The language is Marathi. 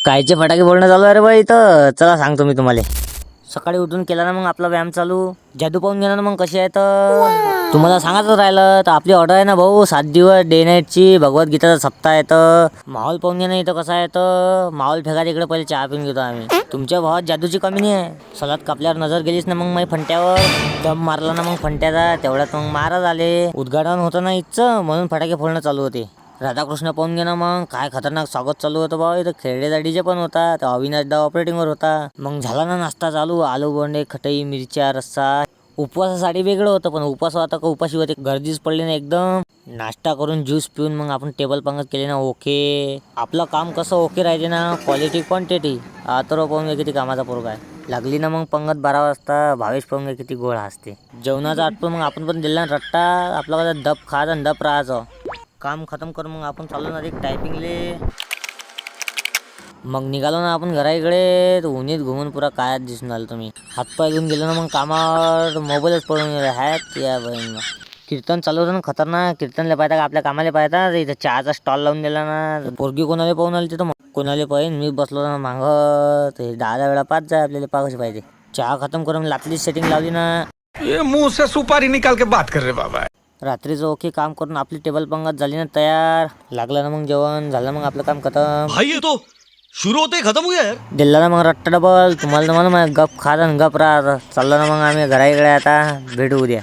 कायचे फटाके फोडणं चालू आहे रे बाई इथं. चला सांगतो मी तुम्हाला. सकाळी उठून केला ना मग आपला व्यायाम चालू. जादू पाहून गेला ना मग कशी आहे तर तुम्हाला सांगायचं राहिलं तर आपली ऑर्डर आहे ना भाऊ 7 दिवस डे नाईटची भगवद्गीताचा सप्ताह आहे तर माहोल पाहून घे ना इथं कसं आहे तर माहोल फेका तिकडे पहिले चहा पिऊन घेतो आम्ही. तुमच्या भावात जादूची कमी नाही आहे. सलाद कापल्यावर नजर गेलीस ना मग फंट्यावर दम मारला ना मग फंट्याचा तेवढ्यात मग महाराज आले. उद्घाटन होतं ना इथचं म्हणून फटाके फोडणं चालू होते. राधाकृष्ण पाहून घे ना मग काय खतरनाक स्वागत चालू होतं बाबा. इथं खेळलेला डीजे पण होता. तर अविनाश दा ऑपरेटिंगवर होता. मग झाला ना नाश्ता चालू. आलू बोंडे खटई मिरच्या रस्सा. उपवासासाठी वेगळं होतं पण उपवास होता का उपाशी होते गर्दीच पडली ना एकदम. नाश्ता करून ज्यूस पिऊन मग आपण टेबल पंगत केली ना ओके. आपलं काम कसं ओके राहिजे ना क्वालिटी क्वांटिटी. तर पाहून घे किती कामाचा पोरगा आहे. लागली ना मग पंगत 12 वाजता. भावेश पाहून घे किती गोळ असते. जेवणाचा आटपून मग आपण पण दिला ना रट्टा. आपला कसं दप खायचा आणि दप राहायचं. काम खतम करून मग आपण चाललो ना एक टायपिंगले. मग निघालो ना आपण घराकडे. तर उन्हीत घुमून पुरा कायात दिसून आलो तुम्ही. हातपाय घेऊन गेलो ना मग कामावर. मोबाईलच पडून गेला हॅक या बहीण. कीर्तन चालू होतं ना खतरनाक. कीर्तनला पाहता का आपल्या कामाला पाहता. इथं चहाचा स्टॉल लावून दिला ना. पोरगी कोणाला पाहून आली तिथं कोणाला पाहिजे. मी बसलो ना मागं. ते 10 वेळा पाच जाय आपल्याला पाहायची पाहिजे. चहा खतम करून लातली सेटिंग लावली ना. ये मुंह से सुपारी निकाल के बात कर रहे बाबा. रात्रीचं ओके काम करून आपली टेबल पंगत झाली ना तयार. लागलं ना मग जेवण झालं मग आपलं काम खतम. भाई ये तो शुरू होते ही खत्म हो गया यार. दिला ना मग रट्टा डबल. तुम्हाला तर म्हणून गप खाता आणि गप राहत चाललो ना मग आम्ही घराकडे आता. भेटू उद्या.